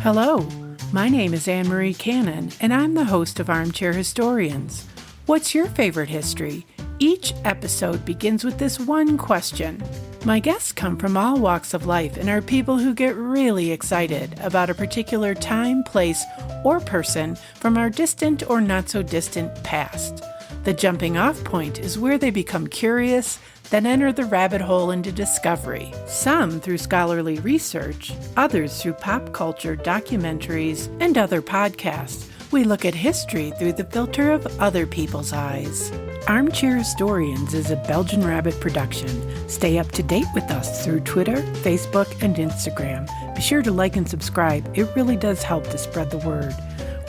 Hello, my name is Anne Marie Cannon, and I'm the host of Armchair Historians. What's your favorite history? Each episode begins with this one question. My guests come from all walks of life and are people who get really excited about a particular time, place, or person from our distant or not so distant past. The jumping off point is where they become curious, then enter the rabbit hole into discovery. Some through scholarly research, others through pop culture, documentaries, and other podcasts. We look at history through the filter of other people's eyes. Armchair Historians is a Belgian Rabbit production. Stay up to date with us through Twitter, Facebook, and Instagram. Be sure to like and subscribe. It really does help to spread the word.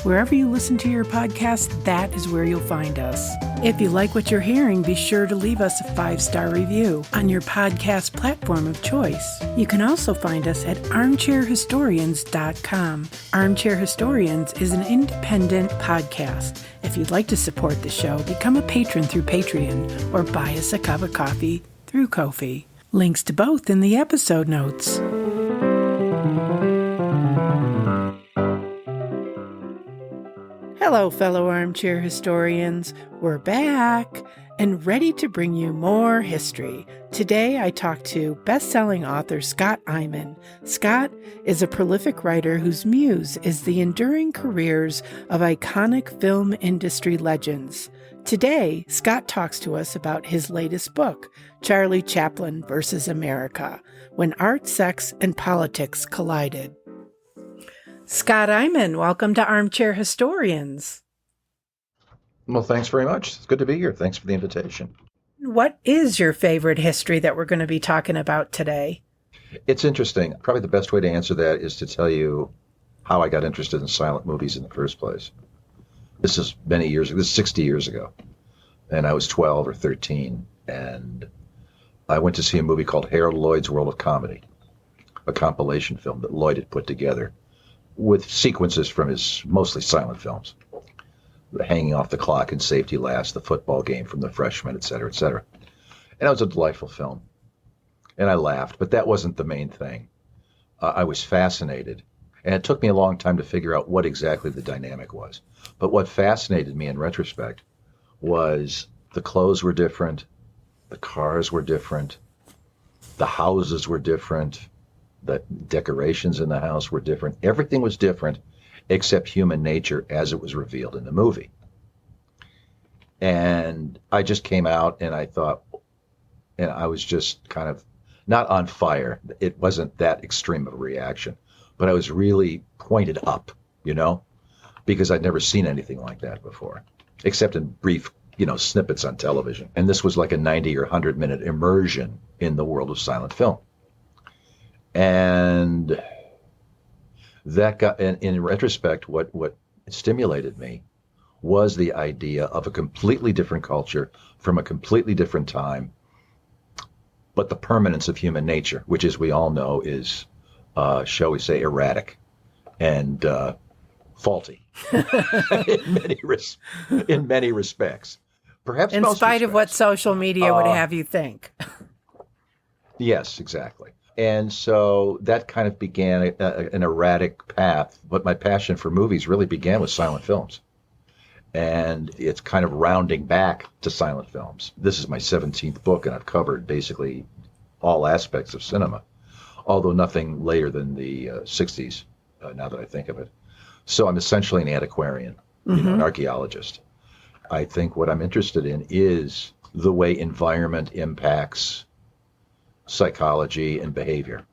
Wherever you listen to your podcast, that is where you'll find us. If you like what you're hearing, be sure to leave us a 5-star review on your podcast platform of choice. You can also find us at armchairhistorians.com. Armchair Historians is an independent podcast. If you'd like to support the show, become a patron through Patreon or buy us a cup of coffee through Ko-fi. Links to both in the episode notes. Hello, fellow armchair historians. We're back and ready to bring you more history. Today, I talk to best-selling author Scott Eyman. Scott is a prolific writer whose muse is the enduring careers of iconic film industry legends. Today, Scott talks to us about his latest book, Charlie Chaplin vs. America, When Art, Sex, and Politics Collided. Scott Eyman, welcome to Armchair Historians. Well, thanks very much. It's good to be here. Thanks for the invitation. What is your favorite history that we're going to be talking about today? It's interesting. Probably the best way to answer that is to tell you how I got interested in silent movies in the first place. This is many years ago. This is 60 years ago. And I was 12 or 13. And I went to see a movie called Harold Lloyd's World of Comedy, a compilation film that Lloyd had put together with sequences from his mostly silent films. The Hanging Off the Clock and Safety Last, the football game from The Freshman, et cetera, et cetera. And it was a delightful film. And I laughed, but that wasn't the main thing. I was fascinated. And it took me a long time to figure out what exactly the dynamic was. But what fascinated me in retrospect was the clothes were different, the cars were different, the houses were different, the decorations in the house were different. Everything was different except human nature as it was revealed in the movie. And I just came out and I thought, and I was just kind of not on fire. It wasn't that extreme of a reaction, but I was really pointed up, because I'd never seen anything like that before, except in brief, snippets on television. And this was like a 90 or 100-minute immersion in the world of silent film. And that got, and in retrospect, what stimulated me was the idea of a completely different culture from a completely different time, but the permanence of human nature, which, as we all know, is, shall we say, erratic and faulty in many respects. Perhaps in spite of what social media would have you think. Yes, exactly. And so that kind of began an erratic path. But my passion for movies really began with silent films. And it's kind of rounding back to silent films. This is my 17th book, and I've covered basically all aspects of cinema, although nothing later than the 60s, now that I think of it. So I'm essentially an antiquarian, an archaeologist. I think what I'm interested in is the way environment impacts psychology and behavior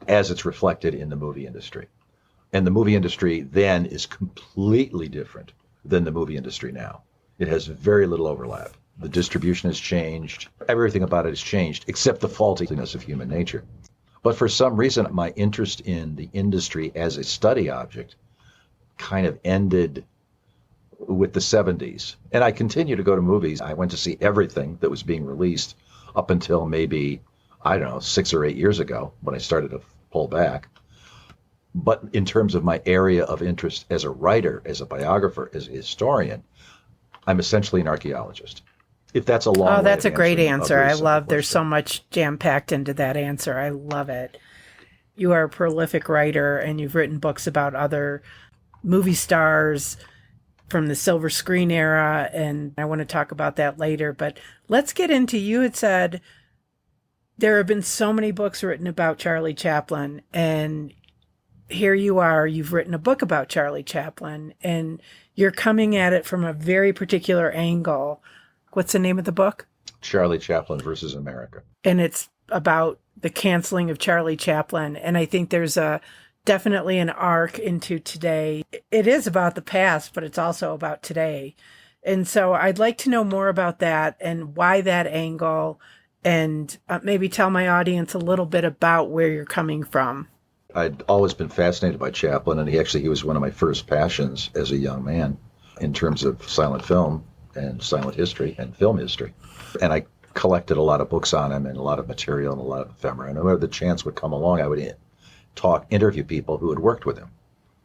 as it's reflected in the movie industry. And the movie industry then is completely different than the movie industry now. It has very little overlap. The distribution has changed. Everything about it has changed, except the faultiness of human nature. But for some reason, my interest in the industry as a study object kind of ended with the 70s. And I continue to go to movies. I went to see everything that was being released up until maybe 6 or 8 years ago when I started to pull back. But in terms of my area of interest as a writer, as a biographer, as a historian, I'm essentially an archaeologist. If that's a long way. Oh, that's a great answer. I love, there's so much jam-packed into that answer. I love it. You are a prolific writer, and you've written books about other movie stars from the silver screen era, and I want to talk about that later. But let's get into, you had said there have been so many books written about Charlie Chaplin, and here you are, you've written a book about Charlie Chaplin, and you're coming at it from a very particular angle. What's the name of the book? Charlie Chaplin versus America. And it's about the canceling of Charlie Chaplin. And I think there's definitely an arc into today. It is about the past, but it's also about today. And so I'd like to know more about that and why that angle, and maybe tell my audience a little bit about where you're coming from. I'd always been fascinated by Chaplin, and he was one of my first passions as a young man in terms of silent film and silent history and film history. And I collected a lot of books on him and a lot of material and a lot of ephemera. And whenever the chance would come along, I would interview people who had worked with him.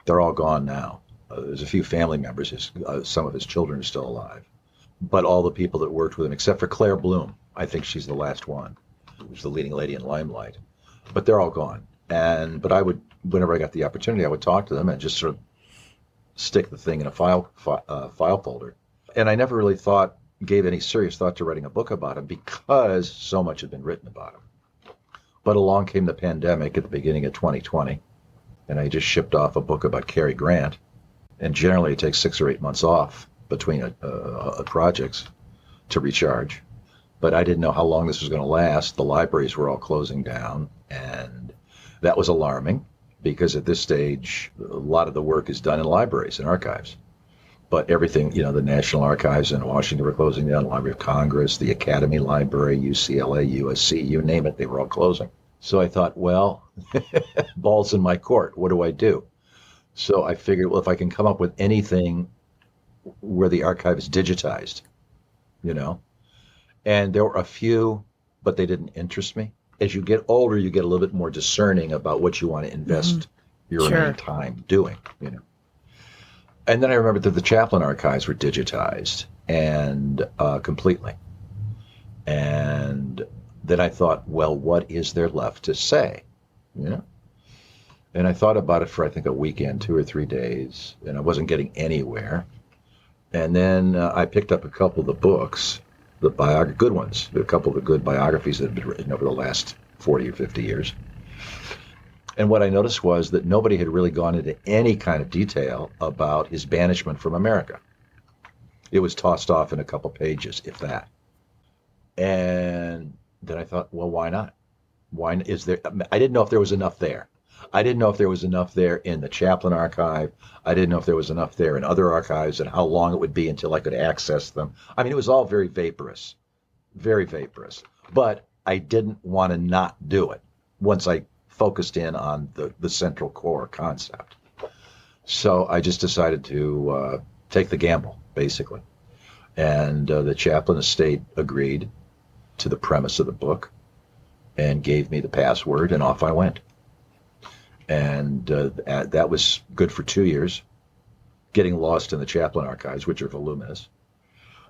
They're all gone now. There's a few family members. Some of his children are still alive. But all the people that worked with him, except for Claire Bloom, I think she's the last one, who's the leading lady in Limelight. But they're all gone. But I would, whenever I got the opportunity, I would talk to them and just sort of stick the thing in a file folder. And I never really gave any serious thought to writing a book about him because so much had been written about him. But along came the pandemic at the beginning of 2020, and I just shipped off a book about Cary Grant. And generally it takes 6 or 8 months off between projects to recharge. But I didn't know how long this was going to last. The libraries were all closing down, and that was alarming because at this stage, a lot of the work is done in libraries and archives. But everything, the National Archives in Washington were closing down, the Library of Congress, the Academy Library, UCLA, USC, you name it, they were all closing. So I thought, well, ball's in my court. What do I do? So I figured, well, if I can come up with anything where the archive is digitized, and there were a few, but they didn't interest me. As you get older, you get a little bit more discerning about what you want to invest your remaining time doing, And then I remembered that the Chaplin archives were digitized and completely. And then I thought, well, what is there left to say? And I thought about it for, I think, a weekend, 2 or 3 days, and I wasn't getting anywhere. And then I picked up a couple of the books, good ones, a couple of the good biographies that had been written over the last 40 or 50 years. And what I noticed was that nobody had really gone into any kind of detail about his banishment from America. It was tossed off in a couple pages, if that. And then I thought, well, why not? I didn't know if there was enough there. I didn't know if there was enough there in the Chaplin archive. I didn't know if there was enough there in other archives and how long it would be until I could access them. I mean, it was all very vaporous, very vaporous. But I didn't want to not do it once I focused in on the central core concept. So I just decided to take the gamble, basically. And the Chaplin estate agreed to the premise of the book and gave me the password, and off I went. And that was good for 2 years, getting lost in the Chaplin archives, which are voluminous.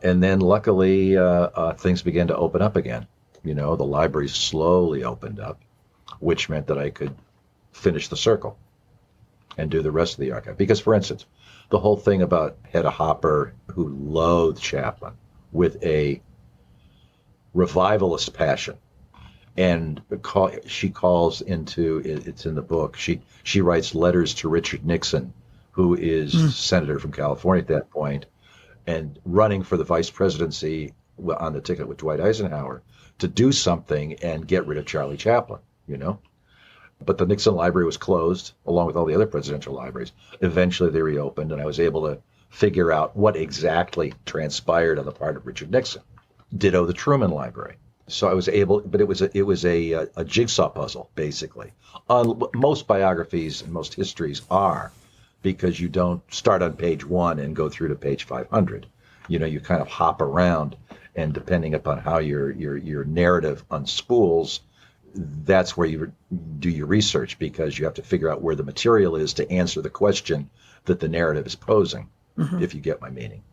And then luckily, things began to open up again. The library slowly opened up, which meant that I could finish the circle and do the rest of the archive. Because, for instance, the whole thing about Hedda Hopper, who loathed Chaplin with a revivalist passion, and she calls into, it's in the book, she writes letters to Richard Nixon, who is senator from California at that point, and running for the vice presidency on the ticket with Dwight Eisenhower to do something and get rid of Charlie Chaplin, But the Nixon library was closed, along with all the other presidential libraries. Eventually they reopened, and I was able to figure out what exactly transpired on the part of Richard Nixon. Ditto the Truman Library. So I was able, but it was a jigsaw puzzle, basically. Most biographies and most histories are, because you don't start on page 1 and go through to page 500. You kind of hop around, and depending upon how your narrative unspools, that's where you do your research, because you have to figure out where the material is to answer the question that the narrative is posing, if you get my meaning.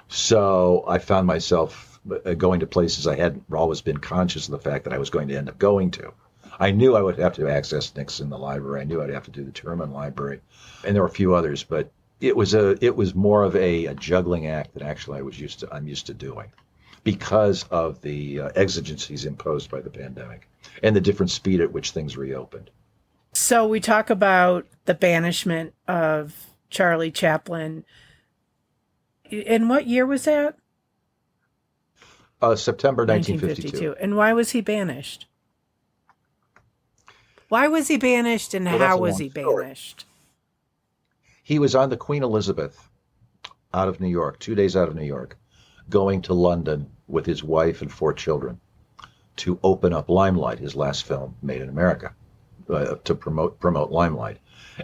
So I found myself going to places I hadn't always been conscious of the fact that I was going to end up going to. I knew I would have to access Nixon, the library. I knew I'd have to do the Truman Library, and there were a few others, but it was more of a juggling act that actually I'm used to doing because of the exigencies imposed by the pandemic and the different speed at which things reopened. So we talk about the banishment of Charlie Chaplin. In what year was that? September 1952. And why was he banished? Why was he banished, and how was he banished? He was on the Queen Elizabeth out of New York, 2 days out of New York, going to London with his wife and 4 children to open up Limelight, his last film made in America, to promote Limelight.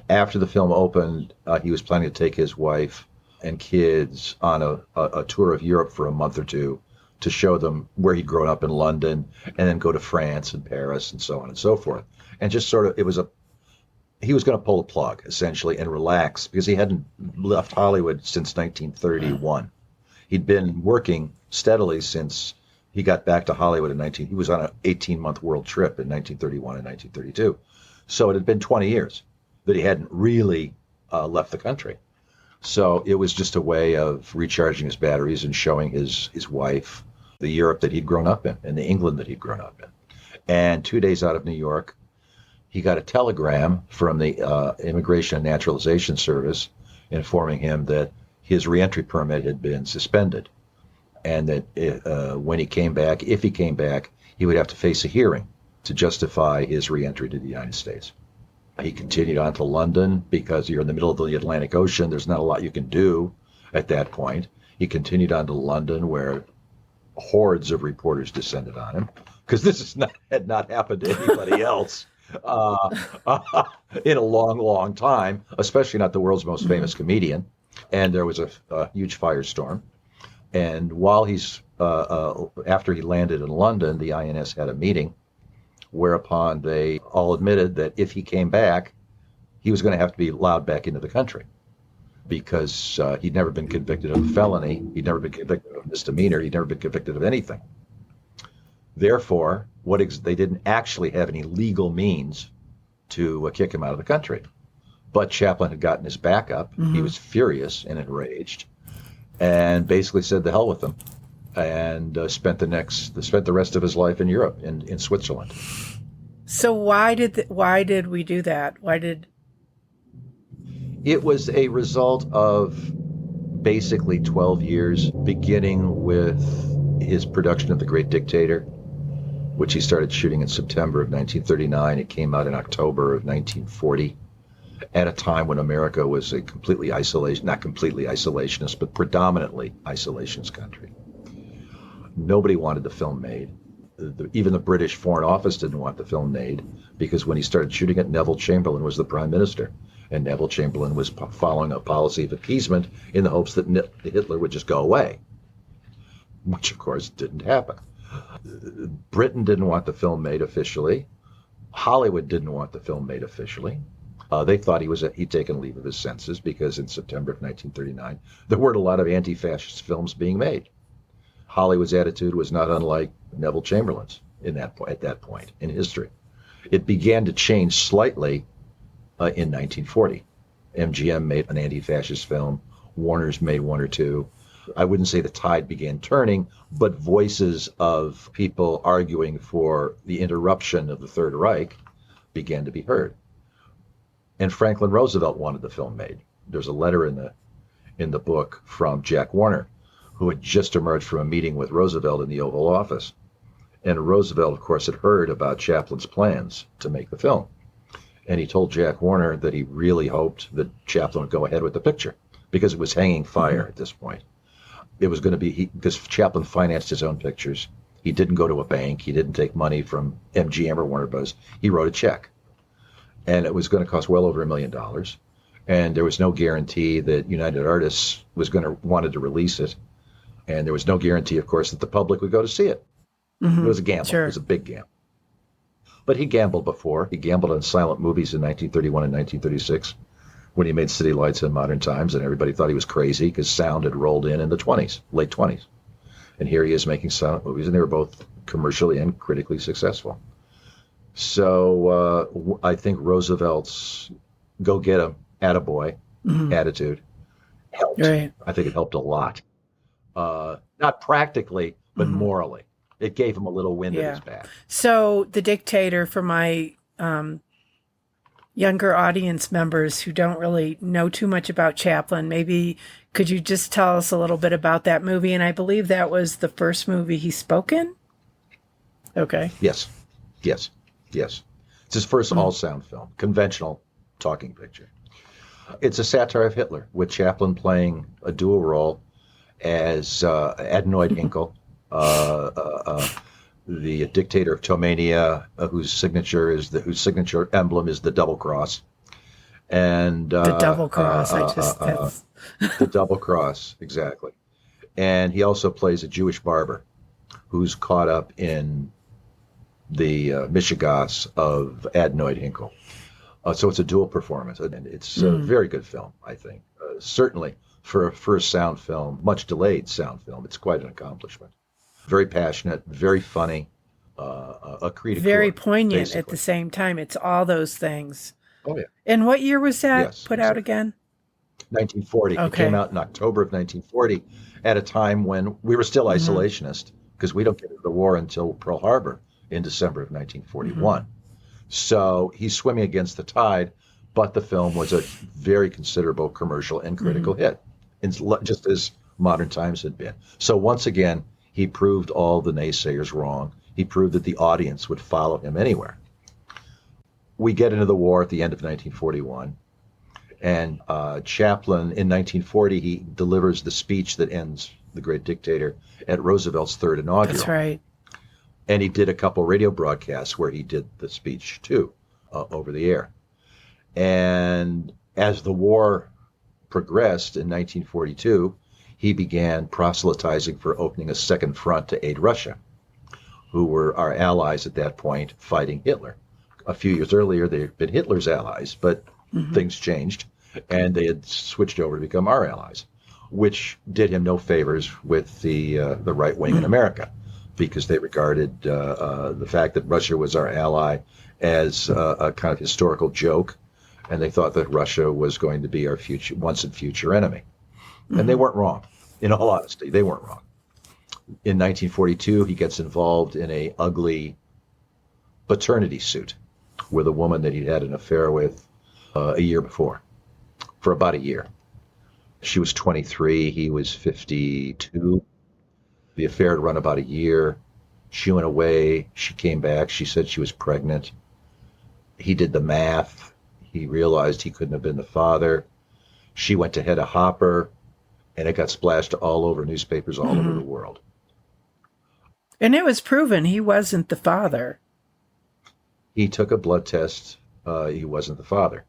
After the film opened, he was planning to take his wife and kids on a tour of Europe for a month or two to show them where he'd grown up in London, and then go to France and Paris and so on and so forth. And just sort of, he was going to pull the plug, essentially, and relax, because he hadn't left Hollywood since 1931. He'd been working steadily since he got back to Hollywood he was on an 18-month world trip in 1931 and 1932. So it had been 20 years that he hadn't really left the country. So it was just a way of recharging his batteries and showing his wife the Europe that he'd grown up in and the England that he'd grown up in. And 2 days out of New York, he got a telegram from the Immigration and Naturalization Service informing him that his reentry permit had been suspended, and that when he came back, if he came back, he would have to face a hearing to justify his reentry to the United States. He continued on to London because you're in the middle of the Atlantic Ocean. There's not a lot you can do at that point. He continued on to London, where hordes of reporters descended on him, because had not happened to anybody else in a long, long time, especially not the world's most famous comedian. And there was a huge firestorm. And while after he landed in London, the INS had a meeting, whereupon they all admitted that if he came back, he was going to have to be allowed back into the country, because he'd never been convicted of a felony, he'd never been convicted of a misdemeanor, he'd never been convicted of anything. Therefore, they didn't actually have any legal means to kick him out of the country. But Chaplin had gotten his back up. Mm-hmm. He was furious and enraged, and basically said the hell with them, and spent the rest of his life in Europe, in Switzerland. So why did we do that? It was a result of basically 12 years, beginning with his production of The Great Dictator, which he started shooting in September of 1939. It came out in October of 1940, at a time when America was a not completely isolationist, but predominantly isolationist country. Nobody wanted the film made. Even the British Foreign Office didn't want the film made, because when he started shooting it, Neville Chamberlain was the prime minister. And Neville Chamberlain was following a policy of appeasement in the hopes that Hitler would just go away, which of course didn't happen. Britain didn't want the film made officially. Hollywood didn't want the film made officially. They thought he'd taken leave of his senses, because in September of 1939, there weren't a lot of anti-fascist films being made. Hollywood's attitude was not unlike Neville Chamberlain's at that point in history. It began to change slightly in 1940. MGM made an anti-fascist film. Warner's made one or two. I wouldn't say the tide began turning, but voices of people arguing for the interruption of the Third Reich began to be heard. And Franklin Roosevelt wanted the film made. There's a letter in the book from Jack Warner, who had just emerged from a meeting with Roosevelt in the Oval Office. And Roosevelt, of course, had heard about Chaplin's plans to make the film. And he told Jack Warner that he really hoped that Chaplin would go ahead with the picture, because it was hanging fire at this point. It was going to be, because Chaplin financed his own pictures. He didn't go to a bank. He didn't take money from MGM or Warner Bros. He wrote a check. And it was going to cost well over $1 million. And there was no guarantee that United Artists wanted to release it. And there was no guarantee, of course, that the public would go to see it. Mm-hmm. It was a gamble. Sure. It was a big gamble. But he gambled before. He gambled on silent movies in 1931 and 1936 when he made City Lights and Modern Times, and everybody thought he was crazy because sound had rolled in the late 20s. And here he is making silent movies, and they were both commercially and critically successful. So I think Roosevelt's go get 'em, attaboy Hmm. attitude helped. Right. I think it helped a lot. Not practically, but Hmm. morally. It gave him a little wind at his Yeah. back. So the dictator, for my younger audience members who don't really know too much about Chaplin, maybe could you just tell us a little bit about that movie? And I believe that was the first movie he spoke in. Okay. Yes, yes, yes. It's his first Mm. all-sound film, conventional talking picture. It's a satire of Hitler, with Chaplin playing a dual role as Adenoid Hinkle, the dictator of Tomania, whose signature emblem is the double cross, and The double cross. That's. the double cross exactly. And he also plays a Jewish barber who's caught up in the mishigas of Adenoid Hinkle. So it's a dual performance, and it's a Mm. very good film, I think. Certainly for a first sound film, much delayed sound film, it's quite an accomplishment. Very passionate, very funny, a cri de Very coeur, poignant at the basically. same time. It's all those things. Oh yeah, And what year was that yes, put out exactly. again? 1940. It came Okay. out in October of 1940, at a time when we were still Hmm. isolationist, because we don't get into the war until Pearl Harbor in December of Hmm. 1941. So he's swimming against the tide, but the film was a very considerable commercial and Hmm. critical hit, just as Modern Times had been. So once again, he proved all the naysayers wrong. He proved that the audience would follow him anywhere. We get into the war at the end of 1941, and Chaplin, in 1940, he delivers the speech that ends The Great Dictator at Roosevelt's third That's inaugural. right. And he did a couple radio broadcasts where he did the speech too, over the air. And as the war progressed in 1942, he began proselytizing for opening a second front to aid Russia, who were our allies at that point fighting Hitler. A few years earlier, they had been Hitler's allies, but Hmm. things changed and they had switched over to become our allies, which did him no favors with the right wing in Mm. America, because they regarded the fact that Russia was our ally as a kind of historical joke, and they thought that Russia was going to be our future, once and future enemy. And they Hmm. weren't wrong. In all honesty, they weren't wrong. In 1942, he gets involved in a ugly paternity suit with a woman that he'd had an affair with a year before, for about a year. She was 23, he was 52. The affair had run about a year. She went away. She came back. She said she was pregnant. He did the math. He realized he couldn't have been the father. She went to head a hopper, and it got splashed all over newspapers all over the Hmm. world. And it was proven he wasn't the father. He took a blood test. He wasn't the father.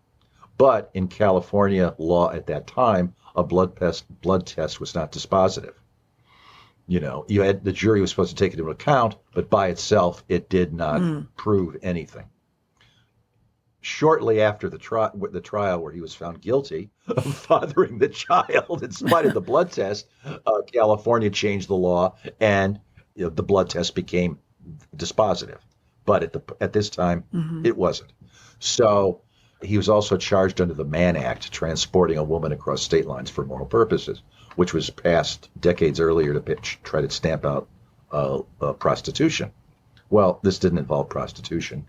But in California law at that time, a blood test was not dispositive. You know, you had the jury was supposed to take it into account, but by itself, it did not Mm. prove anything. Shortly after the trial where he was found guilty of fathering the child, in spite of the blood test, California changed the law, and the blood test became dispositive. But at this time, Hmm. it wasn't. So he was also charged under the Mann Act, transporting a woman across state lines for moral purposes, which was passed decades earlier to try to stamp out prostitution. Well, this didn't involve prostitution,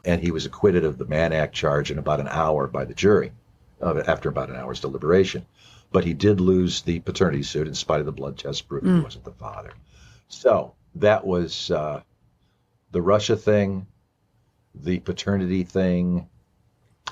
and he was acquitted of the Mann Act charge in about an hour by the jury, after about an hour's deliberation. But he did lose the paternity suit in spite of the blood test proving he Mm. wasn't the father. So that was the Russia thing, the paternity thing,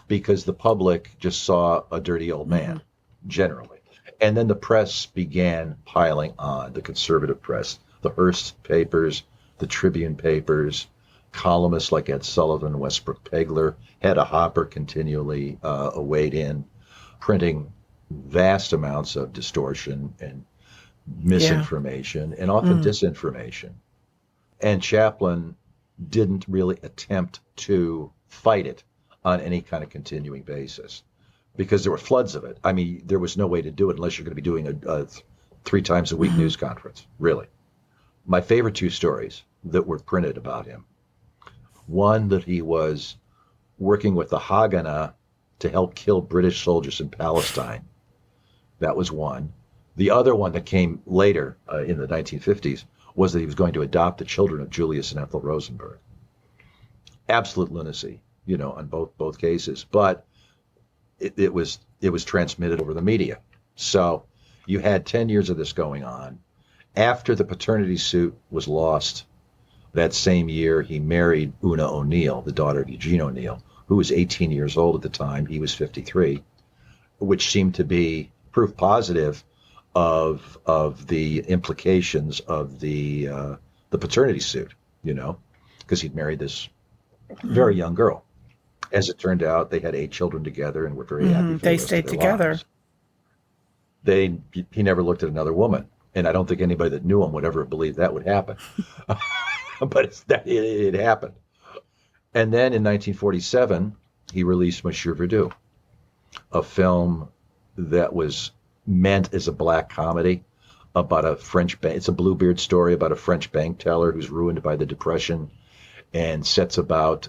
because the public just saw a dirty old Hmm. man, generally. And then the press began piling on, the conservative press, the Hearst papers, the Tribune papers, columnists like Ed Sullivan, Westbrook Pegler, Hedda Hopper continually weighed in, printing vast amounts of distortion and Yeah. misinformation and often Mm. disinformation. And Chaplin didn't really attempt to fight it on any kind of continuing basis, because there were floods of it. I mean, there was no way to do it unless you're going to be doing a 3 times a week Hmm. news conference, really. My favorite two stories that were printed about him One, that he was working with the Haganah to help kill British soldiers in Palestine. That was one. The other one that came later in the 1950s was that he was going to adopt the children of Julius and Ethel Rosenberg. Absolute lunacy, on both cases. But it was transmitted over the media. So you had 10 years of this going on. After the paternity suit was lost, that same year he married Una O'Neill, the daughter of Eugene O'Neill, who was 18 years old at the time. He was 53, which seemed to be proof positive of the implications of the paternity suit, because he'd married this very young girl. As it turned out, they had 8 children together and were very happy. For they the rest stayed of their together. Lives. He never looked at another woman, and I don't think anybody that knew him would ever believe that would happen. But it happened. And then in 1947, he released Monsieur Verdoux, a film that was meant as a black comedy about a French bank. It's a Bluebeard story about a French bank teller who's ruined by the Depression and sets about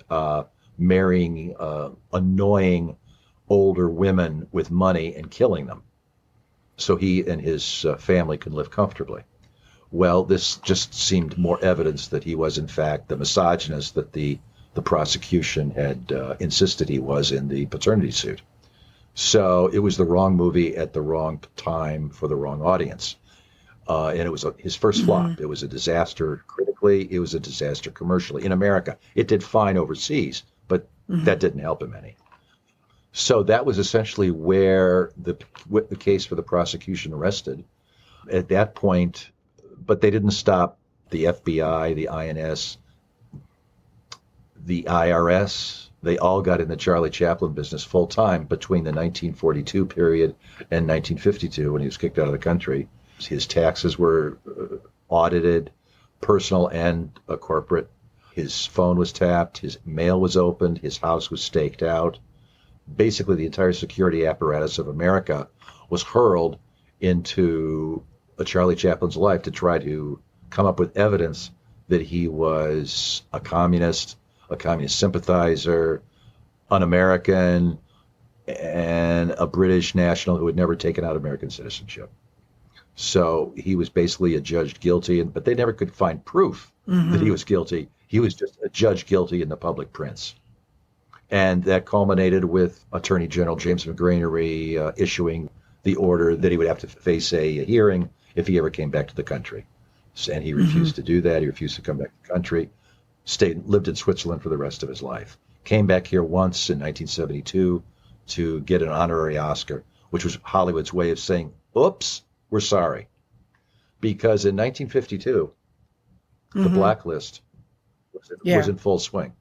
marrying annoying older women with money and killing them so he and his family can live comfortably. Well, this just seemed more evidence that he was, in fact, the misogynist that the prosecution had insisted he was in the paternity suit. So it was the wrong movie at the wrong time for the wrong audience. And it was his first flop. It was a disaster critically. It was a disaster commercially. In America, it did fine overseas, but that didn't help him any. So that was essentially where the case for the prosecution rested. At that point, but they didn't stop the FBI, the INS, the IRS. They all got in the Charlie Chaplin business full time between the 1942 period and 1952 when he was kicked out of the country. His taxes were audited, personal and corporate. His phone was tapped. His mail was opened. His house was staked out. Basically, the entire security apparatus of America was hurled into Charlie Chaplin's life to try to come up with evidence that he was a communist sympathizer, un-American, and a British national who had never taken out American citizenship. So he was basically adjudged guilty, but they never could find proof that he was guilty. He was just adjudged guilty in the public prints. And that culminated with Attorney General James McGranary issuing the order that he would have to face a hearing if he ever came back to the country. And he refused to do that. He refused to come back to the country. Lived in Switzerland for the rest of his life. Came back here once in 1972 to get an honorary Oscar, which was Hollywood's way of saying, oops, we're sorry. Because in 1952, the blacklist was in full swing.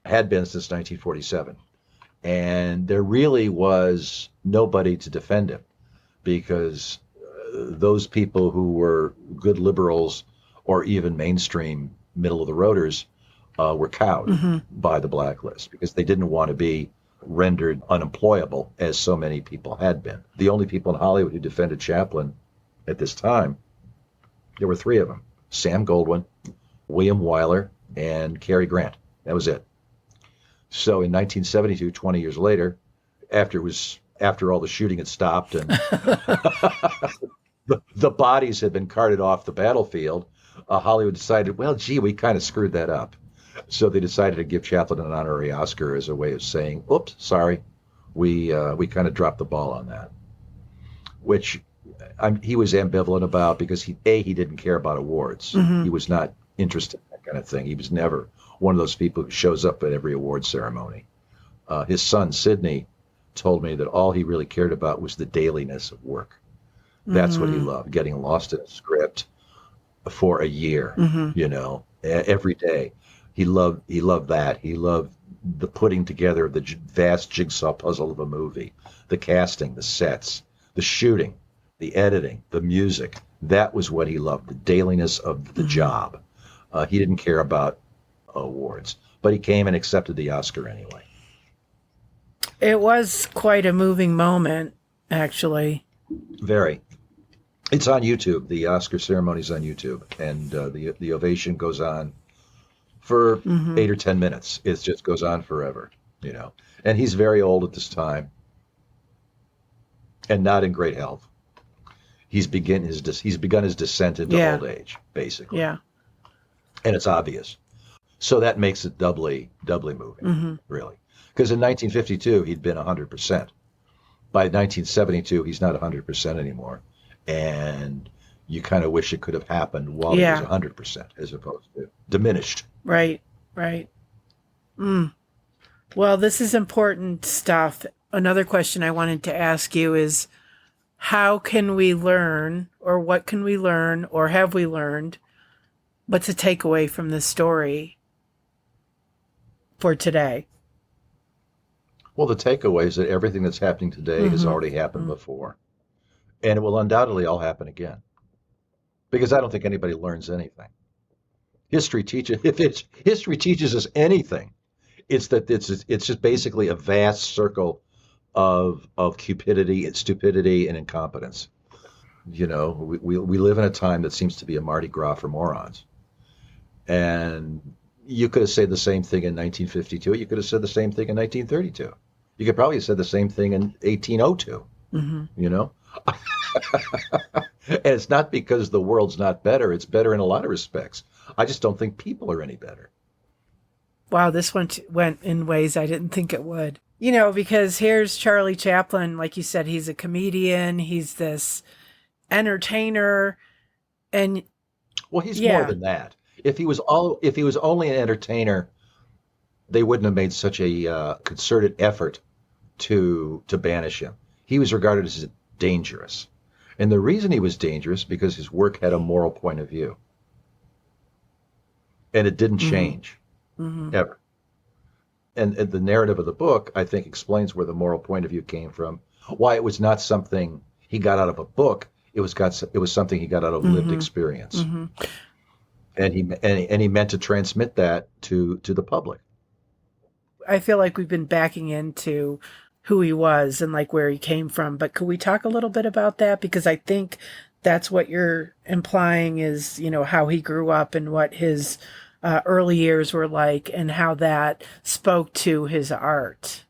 Had been since 1947. And there really was nobody to defend him because those people who were good liberals or even mainstream middle-of-the-roaders were cowed by the blacklist because they didn't want to be rendered unemployable as so many people had been. The only people in Hollywood who defended Chaplin at this time, there were 3 of them: Sam Goldwyn, William Wyler, and Cary Grant. That was it. So in 1972, 20 years later, after all the shooting had stopped and the bodies had been carted off the battlefield, Hollywood decided, well, gee, we kind of screwed that up. So they decided to give Chaplin an honorary Oscar as a way of saying, oops, sorry, we kind of dropped the ball on that. Which he was ambivalent about because he didn't care about awards. He was not interested in that kind of thing. He was never one of those people who shows up at every award ceremony. His son, Sidney, told me that all he really cared about was the dailiness of work. That's what he loved, getting lost in a script for a year, every day. He loved that. He loved the putting together of the vast jigsaw puzzle of a movie, the casting, the sets, the shooting, the editing, the music. That was what he loved, the dailiness of the job. He didn't care about awards, but he came and accepted the Oscar anyway. It was quite a moving moment, actually. Very. It's on YouTube. The Oscar ceremony's on YouTube, and the ovation goes on for Mm-hmm. 8 or 10 minutes. It just goes on forever, you know. And he's very old at this time and not in great health. He's begun his descent into Yeah. old age, basically, Yeah. and it's obvious. So that makes it doubly moving, Mm-hmm. really, because in 1952 he'd been 100%. By 1972 he's not 100% anymore, and you kind of wish it could have happened while he was Yeah. 100% as opposed to diminished. Right. Right. Mm. Well, this is important stuff. Another question I wanted to ask you is, how can we learn, or what can we learn, or have we learned? What's a takeaway from this story for today? Well, the takeaway is that everything that's happening today has Mm-hmm. already happened before, and it will undoubtedly all happen again. Because I don't think anybody learns anything. History teaches us anything, it's that it's just basically a vast circle of cupidity and stupidity and incompetence. You know, we live in a time that seems to be a Mardi Gras for morons. And you could have said the same thing in 1952. You could have said the same thing in 1932. You could probably have said the same thing in 1802. Mm-hmm. You know, and it's not because the world's not better. It's better in a lot of respects. I just don't think people are any better. Wow, this one went in ways I didn't think it would. You know, because here's Charlie Chaplin, like you said, he's a comedian, he's this entertainer, and Well, he's more yeah. than that. If he was only an entertainer, they wouldn't have made such a concerted effort to banish him. He was regarded as dangerous, and the reason he was dangerous because his work had a moral point of view, and it didn't Mm-hmm. change Mm-hmm. ever. And the narrative of the book, I think, explains where the moral point of view came from. Why it was not something he got out of a book. It was something he got out of lived Mm-hmm. experience, Mm-hmm. and he meant to transmit that to the public. I feel like we've been backing into who he was and like where he came from, but could we talk a little bit about that? Because I think that's what you're implying is, you know, how he grew up and what his early years were like and how that spoke to his art.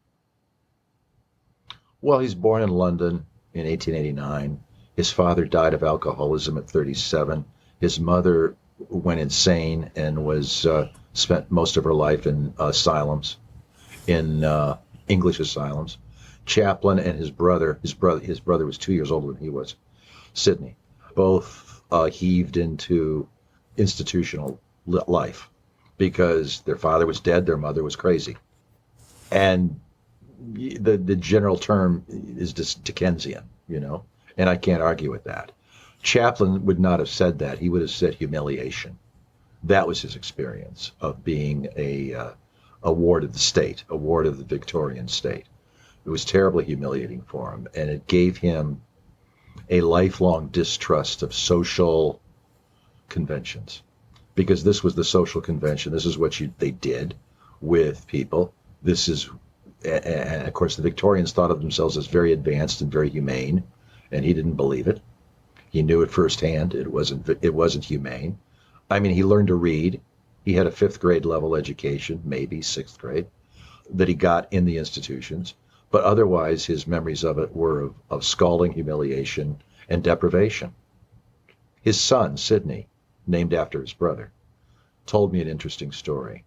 Well, he's born in London in 1889. His father died of alcoholism at 37. His mother went insane and was spent most of her life in asylums, in English asylums. Chaplin and his brother was 2 years older than he was, Sidney, both heaved into institutional life because their father was dead, their mother was crazy, and the general term is Dickensian, you know, and I can't argue with that. Chaplin would not have said that. He would have said humiliation. That was his experience of being a ward of the state, a ward of the Victorian state. It was terribly humiliating for him, and it gave him a lifelong distrust of social conventions, because this was the social convention. This is what they did with people. This is, and of course, the Victorians thought of themselves as very advanced and very humane, and he didn't believe it. He knew it firsthand. It wasn't humane. I mean, he learned to read. He had a fifth grade level education, maybe sixth grade, that he got in the institutions. But otherwise, his memories of it were of scalding humiliation and deprivation. His son, Sidney, named after his brother, told me an interesting story.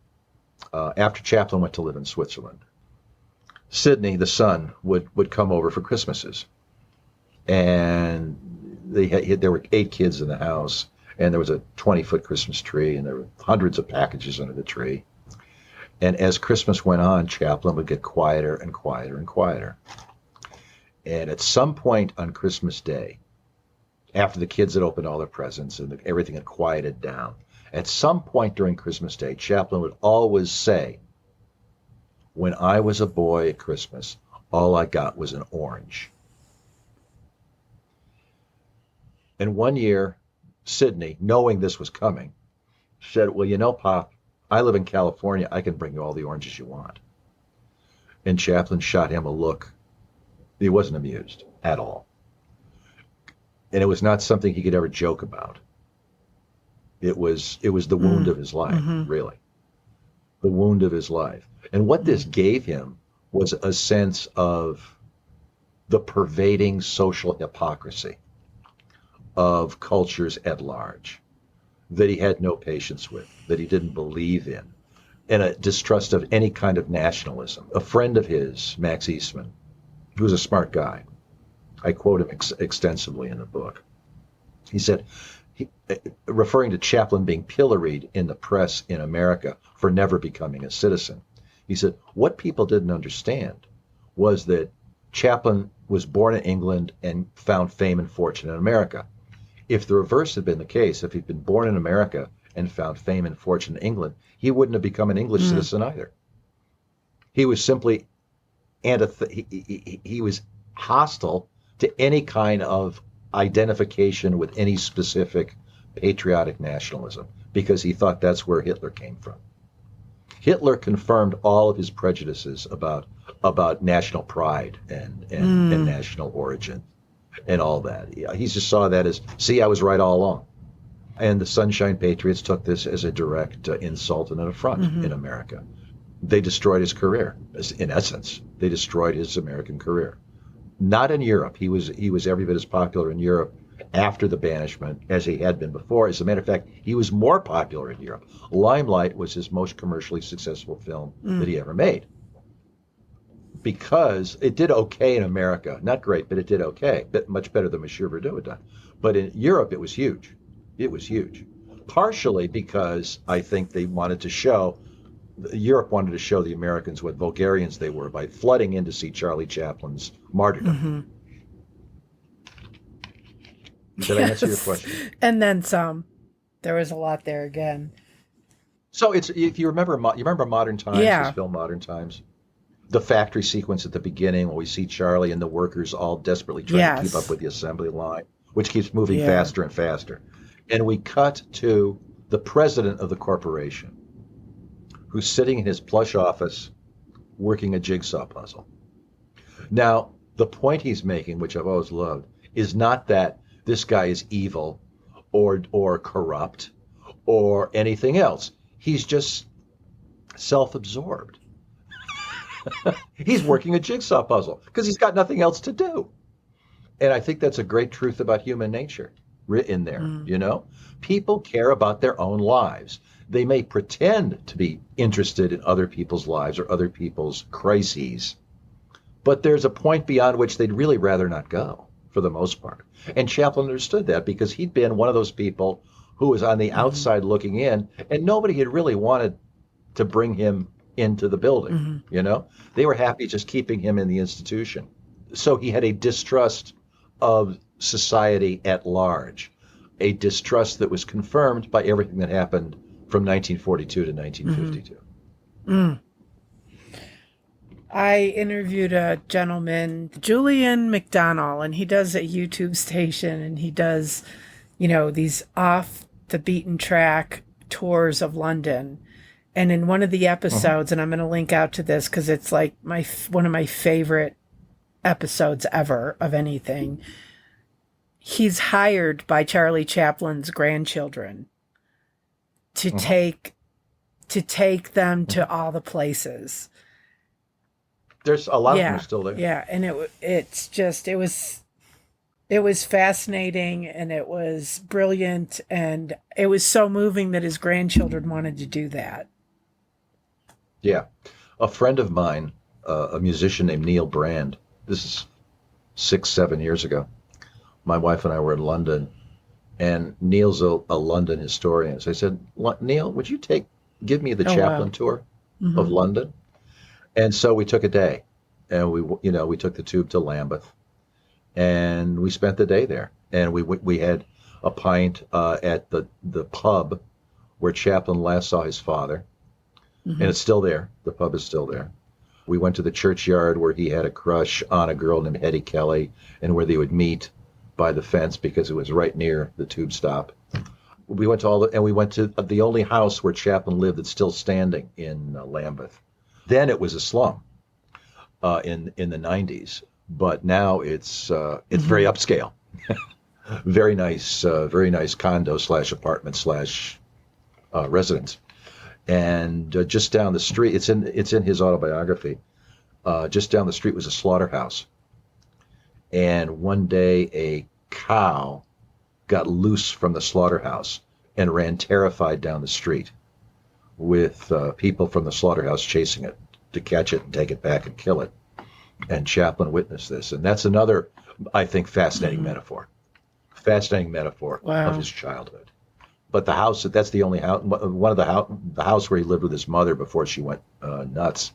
After Chaplin went to live in Switzerland, Sidney, the son, would come over for Christmases. And there were 8 kids in the house, and there was a 20-foot Christmas tree, and there were hundreds of packages under the tree. And as Christmas went on, Chaplin would get quieter and quieter and quieter. And at some point on Christmas Day, after the kids had opened all their presents and everything had quieted down, at some point during Christmas Day, Chaplin would always say, "When I was a boy at Christmas, all I got was an orange." And one year, Sidney, knowing this was coming, said, "Well, you know, Pop, I live in California. I can bring you all the oranges you want." And Chaplin shot him a look. He wasn't amused at all. And it was not something he could ever joke about. It was the wound of his life, Mm-hmm. really. the wound of his life. And what this gave him was a sense of the pervading social hypocrisy of cultures at large that he had no patience with, that he didn't believe in, and a distrust of any kind of nationalism. A friend of his, Max Eastman, who's a smart guy, I quote him extensively in the book. He said, referring to Chaplin being pilloried in the press in America for never becoming a citizen, he said, what people didn't understand was that Chaplin was born in England and found fame and fortune in America. If the reverse had been the case, if he'd been born in America and found fame and fortune in England, he wouldn't have become an English citizen either. He was simply, he was hostile to any kind of identification with any specific patriotic nationalism because he thought that's where Hitler came from. Hitler confirmed all of his prejudices about national pride and national origin and all that. He just saw that as, see, I was right all along. And the Sunshine Patriots took this as a direct insult and an affront in America. They destroyed his career, in essence. They destroyed his American career. Not in Europe. He was every bit as popular in Europe after the banishment as he had been before. As a matter of fact, he was more popular in Europe. Limelight was his most commercially successful film that he ever made. Because it did okay in America. Not great, but it did okay. But much better than Monsieur Verdoux had done. But in Europe, it was huge. It was huge. Partially because I think they wanted to show, Europe wanted to show the Americans what vulgarians they were by flooding in to see Charlie Chaplin's martyrdom. Did I answer your question? And then some. There was a lot there again. So it's, if you remember Modern Times, this film Modern Times, the factory sequence at the beginning when we see Charlie and the workers all desperately trying to keep up with the assembly line, which keeps moving faster and faster. And we cut to the president of the corporation, who's sitting in his plush office working a jigsaw puzzle. Now, the point he's making, which I've always loved, is not that this guy is evil or corrupt or anything else. He's just self-absorbed. He's working a jigsaw puzzle because he's got nothing else to do. And I think that's a great truth about human nature written there, you know? People care about their own lives. They may pretend to be interested in other people's lives or other people's crises, but there's a point beyond which they'd really rather not go, for the most part. And Chaplin understood that because he'd been one of those people who was on the outside looking in, and nobody had really wanted to bring him into the building, you know? They were happy just keeping him in the institution. So he had a distrust of society at large, a distrust that was confirmed by everything that happened from 1942 to 1952. I interviewed a gentleman, Julian McDonnell, and he does a YouTube station, and he does, you know, these off the beaten track tours of London. And in one of the episodes, and I'm going to link out to this because it's like one of my favorite episodes ever of anything. He's hired by Charlie Chaplin's grandchildren to take them to all the places. There's a lot of them still there. Yeah, and it was fascinating and it was brilliant and it was so moving that his grandchildren wanted to do that. Yeah. A friend of mine, a musician named Neil Brand, this is 6-7 years ago. My wife and I were in London, and Neil's a London historian. So I said, Neil, would you give me the Chaplin tour of London? And so we took a day, and we took the tube to Lambeth, and we spent the day there. And we had a pint at the pub where Chaplin last saw his father, and it's still there. The pub is still there. We went to the churchyard where he had a crush on a girl named Hetty Kelly, and where they would meet by the fence because it was right near the tube stop. We went to the only house where Chaplin lived that's still standing in Lambeth. Then it was a slum in the 90s, but now it's very upscale, very nice condo / apartment / residence. And just down the street, it's in his autobiography. Just down the street was a slaughterhouse, and one day a cow got loose from the slaughterhouse and ran terrified down the street, with people from the slaughterhouse chasing it to catch it and take it back and kill it. And Chaplin witnessed this, and that's another, I think, fascinating metaphor. Fascinating metaphor of his childhood. But the house, that's the only house, one of the house where he lived with his mother before she went nuts,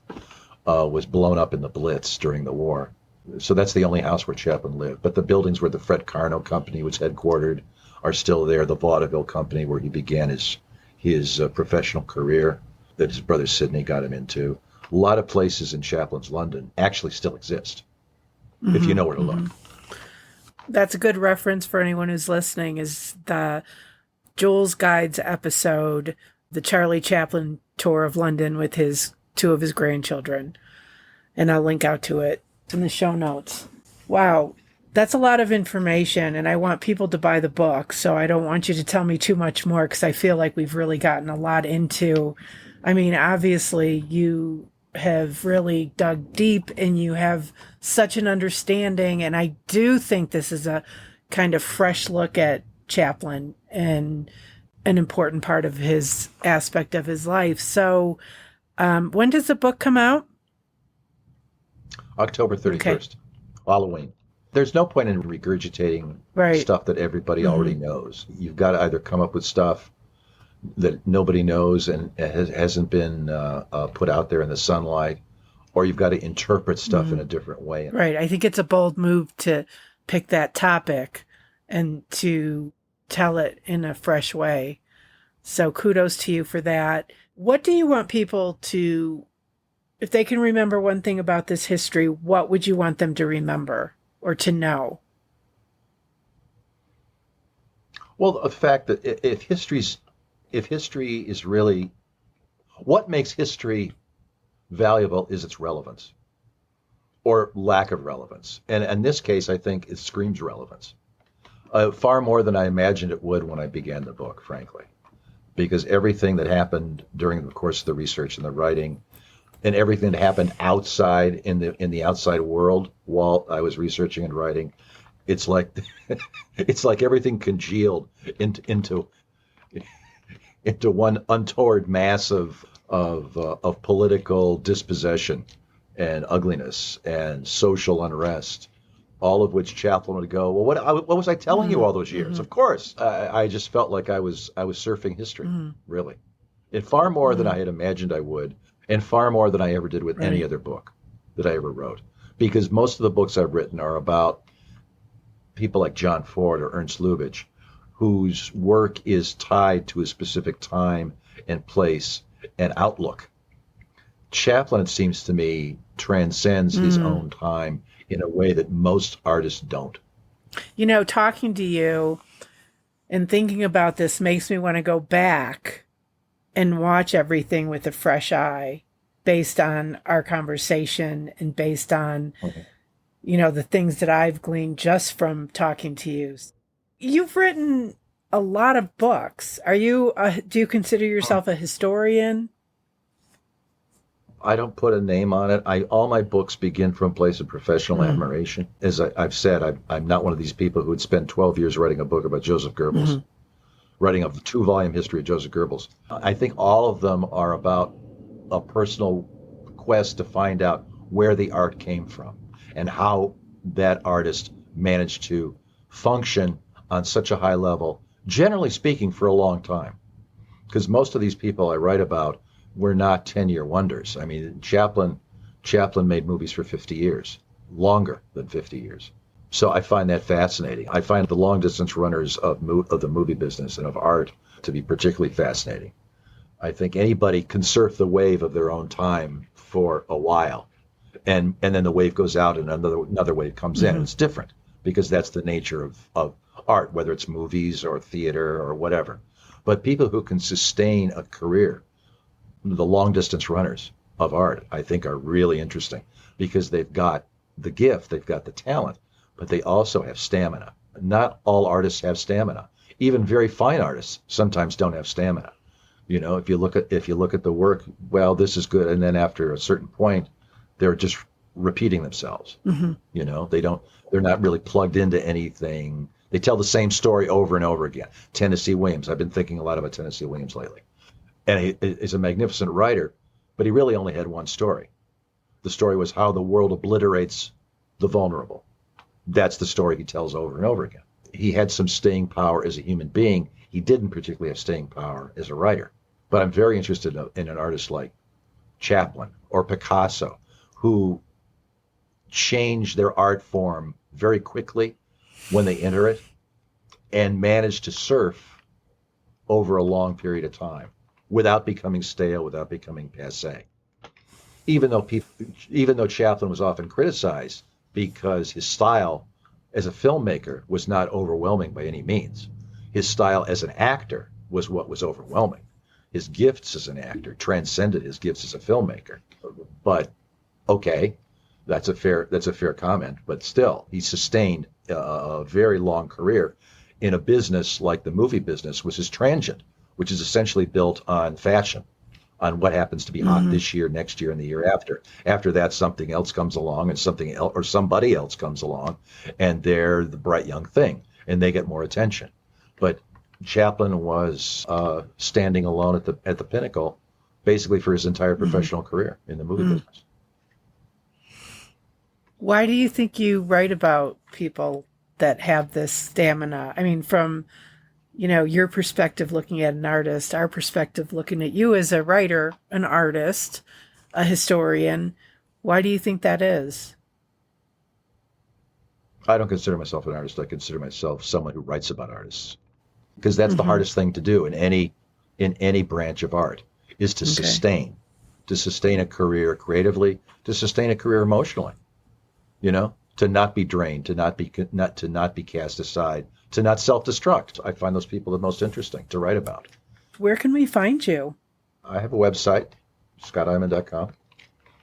was blown up in the Blitz during the war. So that's the only house where Chaplin lived. But the buildings where the Fred Carnot Company was headquartered are still there. The Vaudeville Company, where he began his professional career that his brother Sidney got him into. A lot of places in Chaplin's London actually still exist, if you know where to look. That's a good reference for anyone who's listening, is the Jules Guides episode, the Charlie Chaplin tour of London with two of his grandchildren. And I'll link out to it in the show notes. Wow, that's a lot of information, and I want people to buy the book, so I don't want you to tell me too much more, because I feel like we've really gotten a lot into. I mean, obviously, you have really dug deep, and you have such an understanding, and I do think this is a kind of fresh look at Chaplin and an important part of his aspect of his life. So when does the book come out? October 31st, Halloween. There's no point in regurgitating stuff that everybody already knows. You've got to either come up with stuff that nobody knows and hasn't been put out there in the sunlight, or you've got to interpret stuff in a different way. Right. I think it's a bold move to pick that topic and to tell it in a fresh way. So kudos to you for that. What do you want people to, if they can remember one thing about this history, what would you want them to remember or to know? Well, the fact that if history is really, what makes history valuable is its relevance or lack of relevance. And in this case, I think it screams relevance. Far more than I imagined it would when I began the book, frankly, because everything that happened during the course of the research and the writing, and everything that happened outside in the outside world while I was researching and writing, it's like everything congealed into one untoward mass of political dispossession and ugliness and social unrest, all of which Chaplin would go, well, what was I telling you all those years? Of course, I just felt like I was surfing history, really, and far more than I had imagined I would, and far more than I ever did with any other book that I ever wrote, because most of the books I've written are about people like John Ford or Ernst Lubitsch, whose work is tied to a specific time and place and outlook. Chaplin, it seems to me, transcends his own time in a way that most artists don't. You know, talking to you and thinking about this makes me want to go back and watch everything with a fresh eye, based on our conversation and based on, you know, the things that I've gleaned just from talking to you. You've written a lot of books. Do you consider yourself a historian? I don't put a name on it. All my books begin from a place of professional admiration. As I've said, I'm not one of these people who would spend 12 years writing a book about Joseph Goebbels, writing a 2-volume history of Joseph Goebbels. I think all of them are about a personal quest to find out where the art came from and how that artist managed to function on such a high level, generally speaking, for a long time. Because most of these people I write about were not 10-year wonders. I mean, Chaplin made movies for 50 years, longer than 50 years. So I find that fascinating. I find the long-distance runners of the movie business and of art to be particularly fascinating. I think anybody can surf the wave of their own time for a while, and then the wave goes out and another wave comes in. And it's different because that's the nature of art, whether it's movies or theater or whatever. But people who can sustain a career, the long-distance runners of art, I think are really interesting because they've got the gift, they've got the talent, but they also have stamina. Not all artists have stamina. Even very fine artists sometimes don't have stamina If you look at the work, well, this is good, and then after a certain point, they're just repeating themselves. They're not really plugged into anything. They tell the same story over and over again. Tennessee Williams. I've been thinking a lot about Tennessee Williams lately. And he's a magnificent writer, but he really only had one story. The story was how the world obliterates the vulnerable. That's the story he tells over and over again. He had some staying power as a human being. He didn't particularly have staying power as a writer. But I'm very interested in an artist like Chaplin or Picasso, who change their art form very quickly when they enter it and manage to surf over a long period of time without becoming stale, without becoming passé. Even though Chaplin was often criticized because his style as a filmmaker was not overwhelming by any means. His style as an actor was what was overwhelming. His gifts as an actor transcended his gifts as a filmmaker. But okay, that's a fair comment. But still, he sustained a very long career in a business like the movie business, which is transient, which is essentially built on fashion, on what happens to be hot this year, next year, and the year after. After that, something else comes along, and somebody else comes along, and they're the bright young thing, and they get more attention. But Chaplin was standing alone at the pinnacle, basically for his entire professional career in the movie business. Why do you think you write about people that have this stamina? I mean, from your perspective looking at an artist, our perspective looking at you as a writer, an artist, a historian. Why do you think that is? I don't consider myself an artist. I consider myself someone who writes about artists, because that's the hardest thing to do in any branch of art, is to sustain a career creatively, to sustain a career emotionally, to not be drained, to not be cast aside, to not self-destruct. I find those people the most interesting to write about. Where can we find you? I have a website, scotteyman.com. In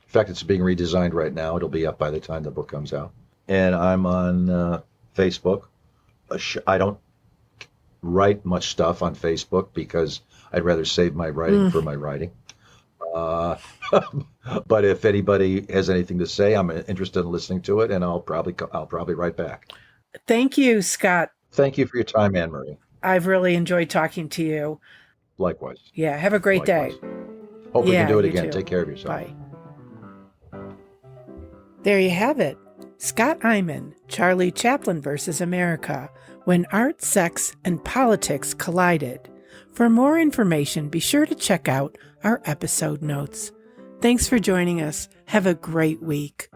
fact, it's being redesigned right now. It'll be up by the time the book comes out. And I'm on Facebook. I don't write much stuff on Facebook because I'd rather save my writing for my writing. But if anybody has anything to say, I'm interested in listening to it, and I'll probably write back. Thank you, Scott. Thank you for your time, Anne-Marie. I've really enjoyed talking to you. Likewise. Yeah, have a great day. Hope we can do it you again. too. Take care of yourself. Bye. There you have it. Scott Eyman, Charlie Chaplin versus America, When Art, Sex, and Politics Collided. For more information, be sure to check out our episode notes. Thanks for joining us. Have a great week.